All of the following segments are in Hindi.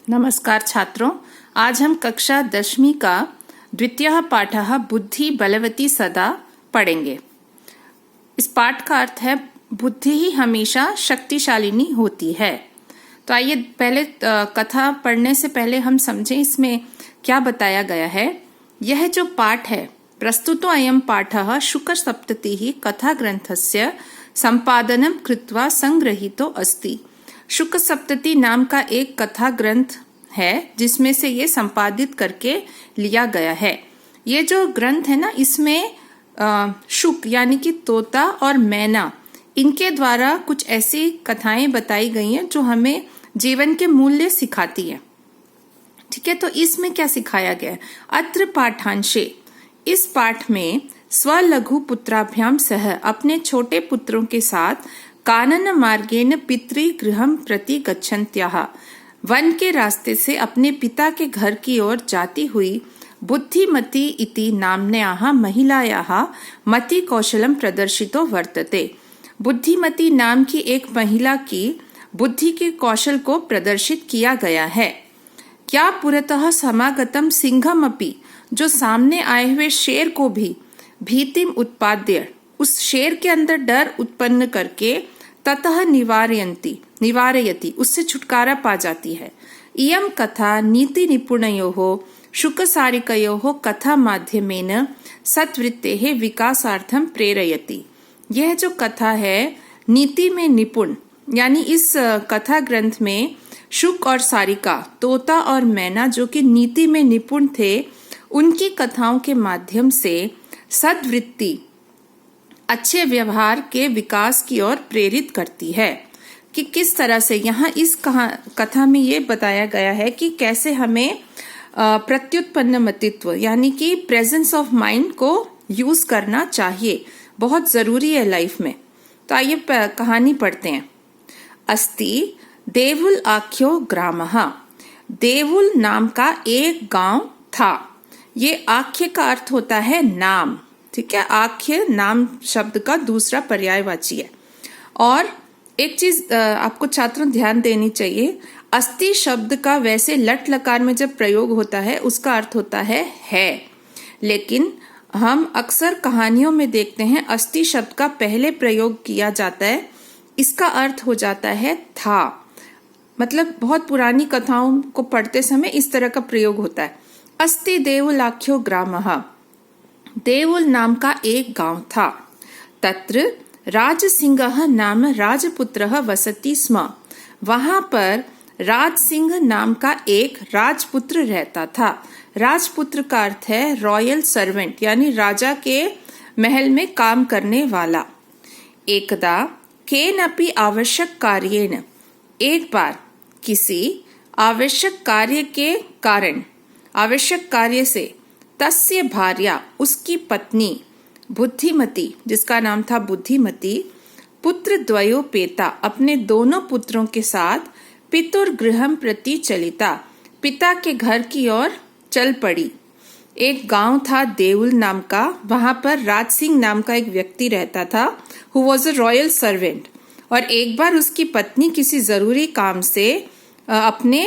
नमस्कार छात्रों, आज हम कक्षा 10वीं का द्वितीय पाठः बुद्धि बलवती सदा पढ़ेंगे। इस पाठ का अर्थ है बुद्धि ही हमेशा शक्तिशालिनी होती है। तो आइए पहले कथा पढ़ने से पहले हम समझें इसमें क्या बताया गया है। यह जो पाठ है, प्रस्तुतो अयं पाठः शुक सप्ततिः कथा ग्रंथस्य संपादनं कृत्वा संग्रहीतो अस्ति। शुक सप्तति नाम का एक कथा ग्रंथ है जिसमें से ये संपादित करके लिया गया है। ये जो ग्रंथ है ना, इसमें शुक यानी कि तोता और मैना, इनके द्वारा कुछ ऐसी कथाएं बताई गई हैं जो हमें जीवन के मूल्य सिखाती है। ठीक है, तो इसमें क्या सिखाया गया है? अत्र पाठांशे, इस पाठ में स्वलघु पुत्राभ्याम सह, अपने छोटे पुत्रों के साथ कानन मार्गेन पितृगृहं प्रति गच्छन्त्याः, वन के रास्ते से अपने पिता के घर की ओर जाती हुई बुद्धिमती इति नाम्न्याः महिलायाः मति कौशलम प्रदर्शितो वर्तते। बुद्धिमती नाम की एक महिला की बुद्धि के कौशल को प्रदर्शित किया गया है। क्या पुरतः समागतम सिंहम अपि, जो सामने आए हुए शेर को भी भीतिम उत्पाद्य, उस शेर के अंदर डर उत्पन्न करके ततः निवारयति, उससे छुटकारा पा जाती है। इयं कथा नीति निपुणयोः शुकसारिकयोः कथा माध्यमेन सद्वृत्तेः विकासार्थं प्रेरयति। यह जो कथा है नीति में निपुण, यानी इस कथा ग्रंथ में शुक और सारिका, तोता और मैना, जो कि नीति में निपुण थे, उनकी कथाओं के माध्यम से सद्वृत्ति, अच्छे व्यवहार के विकास की ओर प्रेरित करती है। कि किस तरह से यहाँ इस कथा में ये बताया गया है कि कैसे हमें प्रत्युत्पन्न मतित्व यानी कि प्रेजेंस ऑफ माइंड को यूज करना चाहिए, बहुत जरूरी है लाइफ में। तो आइए कहानी पढ़ते हैं। अस्ति देवुल आख्यो ग्रामः, देवुल नाम का एक गांव था। ये आख्य का अर्थ होता है नाम। ठीक है, आख्य नाम शब्द का दूसरा पर्यायवाची है। और एक चीज आपको छात्रों ध्यान देनी चाहिए, अस्ति शब्द का वैसे लट लकार में जब प्रयोग होता है उसका अर्थ होता है, लेकिन हम अक्सर कहानियों में देखते हैं अस्ति शब्द का पहले प्रयोग किया जाता है, इसका अर्थ हो जाता है था। मतलब बहुत पुरानी कथाओं को पढ़ते समय इस तरह का प्रयोग होता है। अस्ति देवुलाख्यो ग्रामः, देवुल नाम का एक गांव था। तत्र राजसिंहः नाम राजपुत्रः वसति स्म, वहां पर राजसिंह नाम का एक राजपुत्र रहता था। राजपुत्र का अर्थ है रॉयल सर्वेंट, यानी राजा के महल में काम करने वाला। एकदा केनपि आवश्यक कार्येन, एक बार किसी आवश्यक कार्य के कारण, आवश्यक कार्य से, तस्य भार्या, उसकी पत्नी, बुद्धिमती, जिसका नाम था बुद्धिमती, पुत्र द्वयोपेता, अपने दोनों पुत्रों के साथ पितुर्गृहं प्रति चलिता, पिता के घर की ओर चल पड़ी। एक गांव था देवुल नाम का, वहां पर राजसिंह नाम का एक व्यक्ति रहता था, who was a royal servant. और एक बार उसकी पत्नी किसी जरूरी काम से अपने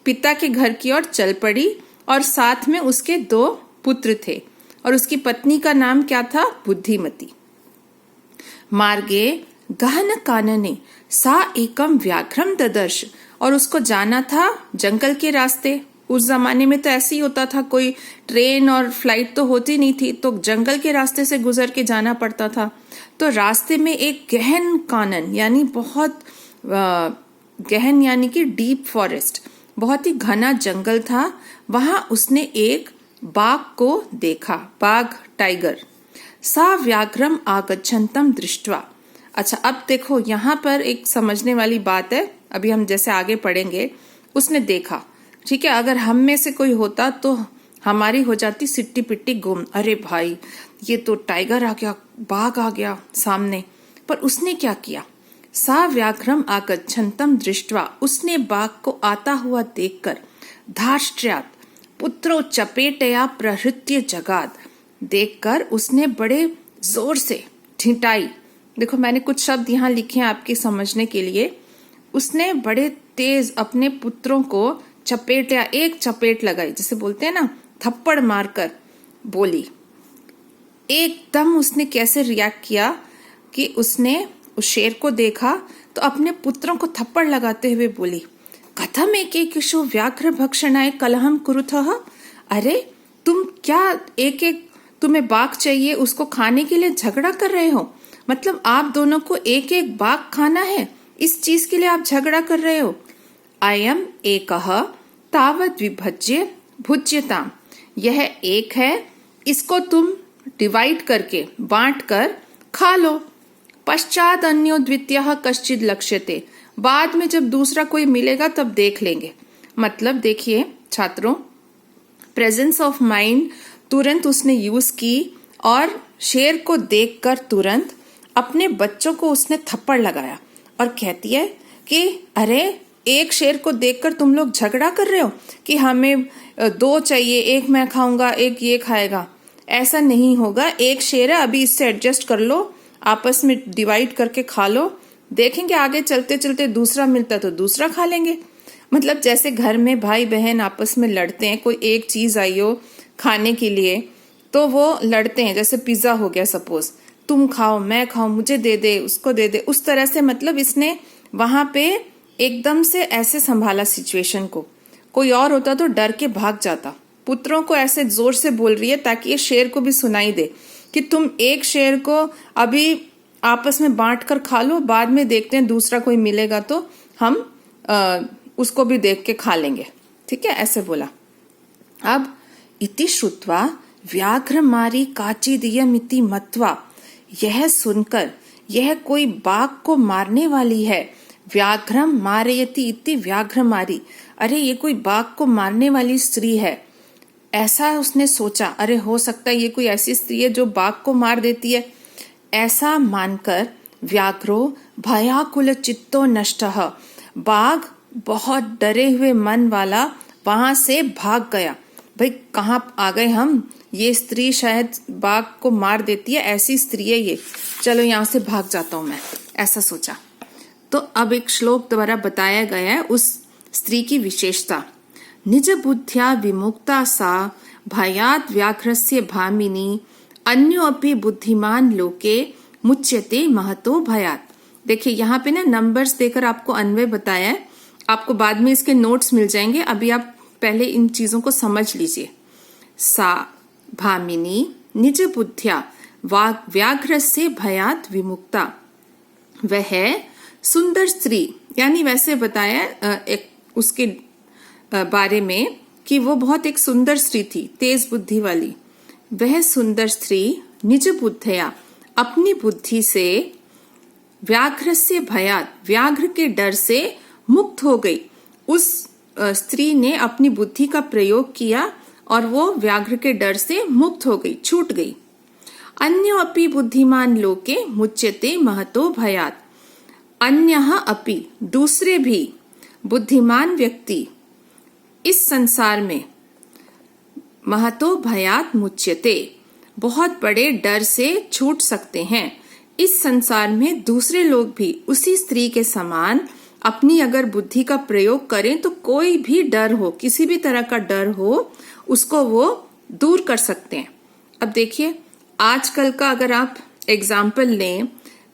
पिता के घर की ओर चल पड़ी और साथ में उसके 2 पुत्र थे और उसकी पत्नी का नाम क्या था? बुद्धिमती। मार्गे गहन कानने सा एकम व्याघ्रम ददर्श, और उसको जाना था जंगल के रास्ते। उस जमाने में तो ऐसे ही होता था, कोई ट्रेन और फ्लाइट तो होती नहीं थी, तो जंगल के रास्ते से गुजर के जाना पड़ता था। तो रास्ते में एक गहन कानन यानी बहुत गहन यानी कि डीप फॉरेस्ट, बहुत ही घना जंगल था। वहां उसने एक बाघ को देखा, बाघ, टाइगर। सा व्याघ्रम आगच्छन्तम दृष्ट्वा। अच्छा, अब देखो यहाँ पर एक समझने वाली बात है, अभी हम जैसे आगे पढ़ेंगे। उसने देखा, ठीक है, अगर हम में से कोई होता तो हमारी हो जाती सिट्टी पिट्टी गुम, अरे भाई ये तो टाइगर आ गया, बाघ आ गया सामने। पर उसने क्या किया? सा व्याघ्रम आगच्छन्तम दृष्ट्वा, उसने बाघ को आता हुआ देखकर धार्ष्ट्र्यात् पुत्रो चपेटया प्रहृत्य जगाद, देखकर उसने बड़े जोर से ठिठाई। देखो मैंने कुछ शब्द यहाँ लिखे हैं आपके समझने के लिए। उसने बड़े तेज अपने पुत्रों को चपेट या एक चपेट लगाई, जैसे बोलते हैं ना थप्पड़ मारकर बोली। एकदम उसने कैसे रिएक्ट किया कि उसने उस शेर को देखा तो अपने पुत्रों को थप्पड़ लगाते हुए बोली, कथम एकेकेषु व्याघ्र भक्षणाय कलहम कुरुतः। अरे तुम क्या एक एक तुम्हें बाघ चाहिए उसको खाने के लिए झगड़ा कर रहे हो? मतलब आप दोनों को एक एक बाघ खाना है, इस चीज के लिए आप झगड़ा कर रहे हो। अयम एकः तावत् विभज्य भुज्यताम। यह एक है, इसको तुम डिवाइड करके बांट कर खा लो। पश्चात अन्यो द्वितीयः कश्चित् लक्ष्यते। बाद में जब दूसरा कोई मिलेगा तब देख लेंगे। मतलब देखिए छात्रों, प्रेजेंस ऑफ माइंड तुरंत उसने यूज की और शेर को देखकर तुरंत अपने बच्चों को उसने थप्पड़ लगाया और कहती है कि अरे एक शेर को देखकर तुम लोग झगड़ा कर रहे हो कि हमें दो चाहिए, एक मैं खाऊंगा एक ये खाएगा। ऐसा नहीं होगा, एक शेर है, अभी इससे एडजस्ट कर लो, आपस में डिवाइड करके खा लो, देखेंगे आगे चलते चलते दूसरा मिलता तो दूसरा खा लेंगे। मतलब जैसे घर में भाई बहन आपस में लड़ते हैं, कोई एक चीज आई हो खाने के लिए तो वो लड़ते हैं, जैसे पिज्जा हो गया सपोज, तुम खाओ मैं खाऊं, मुझे दे दे उसको दे दे, उस तरह से। मतलब इसने वहां पे एकदम से ऐसे संभाला सिचुएशन को। कोई और होता तो डर के भाग जाता। पुत्रों को ऐसे जोर से बोल रही है ताकि ये शेर को भी सुनाई दे कि तुम एक शेर को अभी आपस में बांट कर खा लो, बाद में देखते हैं दूसरा कोई मिलेगा तो हम उसको भी देख के खा लेंगे। ठीक है, ऐसे बोला। अब इति श्रुत्वा व्याघ्र मारी काचिदियम इति मत्वा, यह सुनकर यह कोई बाघ को मारने वाली है। व्याघ्रम मारयति इति व्याघ्र मारी, अरे ये कोई बाघ को मारने वाली स्त्री है, ऐसा उसने सोचा। अरे हो सकता है ये कोई ऐसी स्त्री है जो बाघ को मार देती है। ऐसा मानकर व्याघ्रो भयाकुल चित्तो नष्टः, बाघ बहुत डरे हुए मन वाला वहां से भाग गया। भाई कहाँ आ गए हम, ये स्त्री शायद बाघ को मार देती है, ऐसी स्त्री है ये, चलो यहाँ से भाग जाता हूं मैं, ऐसा सोचा। तो अब एक श्लोक द्वारा बताया गया है उस स्त्री की विशेषता। निज बुद्ध्या विमुक्ता सा भयात् व्याघ्रस्य भामिनी, अन्यो अपि बुद्धिमान लोके मुच्यते महतो भयात्। देखिए यहाँ पे ना नंबर्स देकर आपको अन्वय बताया है, आपको बाद में इसके नोट्स मिल जाएंगे, अभी आप पहले इन चीजों को समझ लीजिए। सा भामिनी निज बुद्ध्या व्याघ्र से भयात् विमुक्ता, वह सुंदर स्त्री, यानी वैसे बताया एक उसके बारे में कि वो बहुत एक सुंदर स्त्री थी, तेज बुद्धि वाली। वह सुंदर स्त्री निज बुद्धिया, अपनी बुद्धि से, व्याघ्र से भयात्, व्याघ्र के डर से मुक्त हो गई। उस स्त्री ने अपनी बुद्धि का प्रयोग किया और वो व्याघ्र के डर से मुक्त हो गई, छूट गई। अन्यो अपि बुद्धिमान लोके मुच्यते महतो भयात्, अन्यः अपि, दूसरे भी बुद्धिमान व्यक्ति इस संसार में महतो भयात् मुच्यते, बहुत बड़े डर से छूट सकते हैं। इस संसार में दूसरे लोग भी उसी स्त्री के समान अपनी अगर बुद्धि का प्रयोग करें तो कोई भी डर हो, किसी भी तरह का डर हो, उसको वो दूर कर सकते हैं। अब देखिए आजकल का अगर आप एग्जाम्पल लें,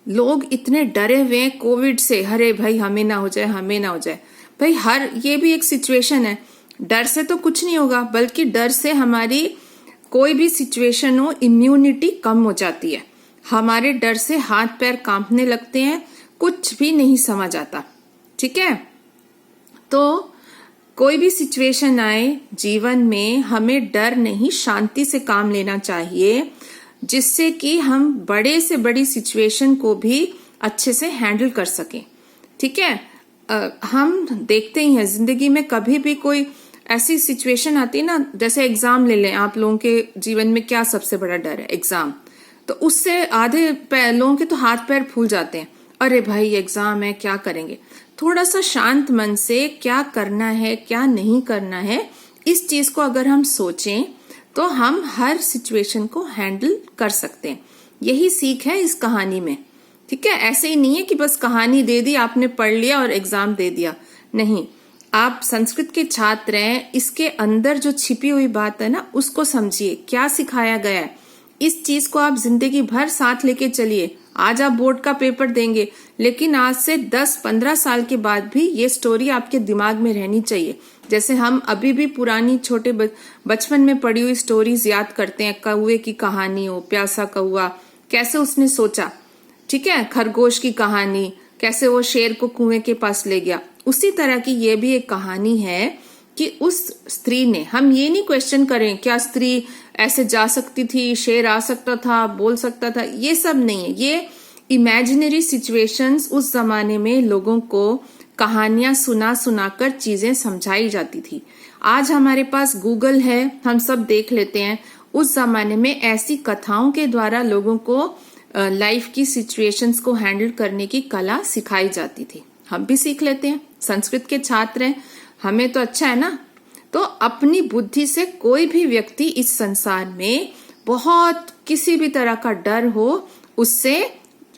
लोग इतने डरे हुए हैं कोविड से, अरे भाई हमें ना हो जाए, हमें ना हो जाए। भाई हर ये भी एक सिचुएशन है, डर से तो कुछ नहीं होगा, बल्कि डर से हमारी कोई भी सिचुएशन हो इम्यूनिटी कम हो जाती है। हमारे डर से हाथ पैर कांपने लगते हैं, कुछ भी नहीं समझ आता। ठीक है, तो कोई भी सिचुएशन आए जीवन में, हमें डर नहीं, शांति से काम लेना चाहिए, जिससे कि हम बड़े से बड़ी सिचुएशन को भी अच्छे से हैंडल कर सकें। ठीक है, हम देखते ही हैं जिंदगी में कभी भी कोई ऐसी सिचुएशन आती है ना, जैसे एग्जाम ले लें, आप लोगों के जीवन में क्या सबसे बड़ा डर है? एग्जाम। तो उससे आधे लोगों के तो हाथ पैर फूल जाते हैं, अरे भाई एग्जाम है क्या करेंगे। थोड़ा सा शांत मन से क्या करना है क्या नहीं करना है, इस चीज को अगर हम सोचें तो हम हर सिचुएशन को हैंडल कर सकते हैं। यही सीख है इस कहानी में। ठीक है, ऐसे ही नहीं है कि बस कहानी दे दी, आपने पढ़ लिया और एग्जाम दे दिया। नहीं, आप संस्कृत के छात्र हैं, इसके अंदर जो छिपी हुई बात है ना, उसको समझिए, क्या सिखाया गया है। इस चीज को आप जिंदगी भर साथ लेके चलिए। आज आप बोर्ड का पेपर देंगे, लेकिन आज से 10-15 साल के बाद भी ये स्टोरी आपके दिमाग में रहनी चाहिए। जैसे हम अभी भी पुरानी छोटे बचपन में पढ़ी हुई स्टोरीज याद करते हैं। कौवे की कहानी हो, प्यासा कौवा, कैसे उसने सोचा, ठीक है, खरगोश की कहानी, कैसे वो शेर को कुएं के पास ले गया। उसी तरह की ये भी एक कहानी है कि उस स्त्री ने, हम ये नहीं क्वेश्चन करें क्या स्त्री ऐसे जा सकती थी, शेर आ सकता था, बोल सकता था, ये सब नहीं है। ये इमेजिनरी सिचुएशंस उस जमाने में लोगों को कहानियां सुना कर चीजें समझाई जाती थी। आज हमारे पास गूगल है, हम सब देख लेते हैं। उस जमाने में ऐसी कथाओं के द्वारा लोगों को लाइफ की सिचुएशंस को हैंडल करने की कला सिखाई जाती थी। हम भी सीख लेते हैं, संस्कृत के छात्र हैं, हमें तो अच्छा है ना। तो अपनी बुद्धि से कोई भी व्यक्ति इस संसार में बहुत किसी भी तरह का डर हो उससे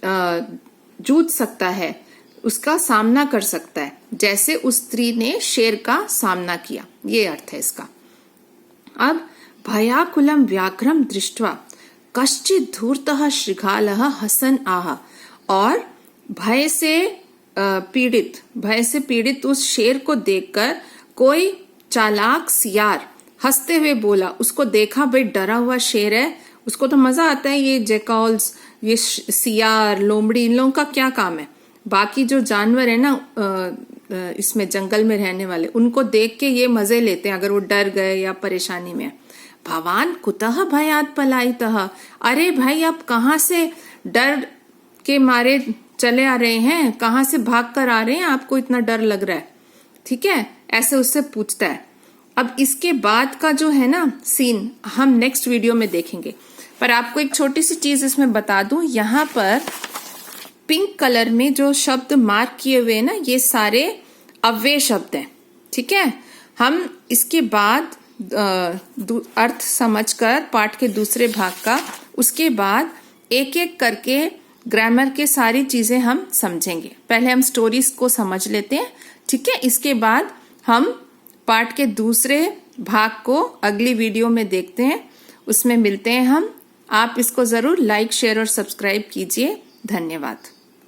जूझ सकता है, उसका सामना कर सकता है, जैसे उस स्त्री ने शेर का सामना किया। ये अर्थ है इसका। अब भयाकुलम व्याघ्रम दृष्ट्वा कश्चित धूर्तः श्रृगालः हसन आह। और भय से पीड़ित उस शेर को देखकर कोई चालाक सियार हंसते हुए बोला। उसको देखा, भाई डरा हुआ शेर है, उसको तो मजा आता है। ये जैकॉल्स, ये सियार, लोमड़ी, इन लोगों का क्या काम है। बाकी जो जानवर है ना इसमें जंगल में रहने वाले, उनको देख के ये मजे लेते हैं अगर वो डर गए या परेशानी में। भवान कुतः भयात् पलायितः। अरे भाई, आप कहाँ से डर के मारे चले आ रहे हैं, कहाँ से भाग कर आ रहे हैं, आपको इतना डर लग रहा है, ठीक है, ऐसे उससे पूछता है। अब इसके बाद का जो है ना सीन हम नेक्स्ट वीडियो में देखेंगे, पर आपको एक छोटी सी चीज इसमें बता दूं। यहाँ पर पिंक कलर में जो शब्द मार्क किए हुए हैं ना, ये सारे अव्यय शब्द हैं, ठीक है। हम इसके बाद अर्थ समझकर पाठ के दूसरे भाग का, उसके बाद एक एक करके ग्रामर के सारी चीजें हम समझेंगे। पहले हम स्टोरीज को समझ लेते हैं, ठीक है। इसके बाद हम पाठ के दूसरे भाग को अगली वीडियो में देखते हैं, उसमें मिलते हैं हम। आप इसको जरूर लाइक, शेयर और सब्सक्राइब कीजिए। धन्यवाद।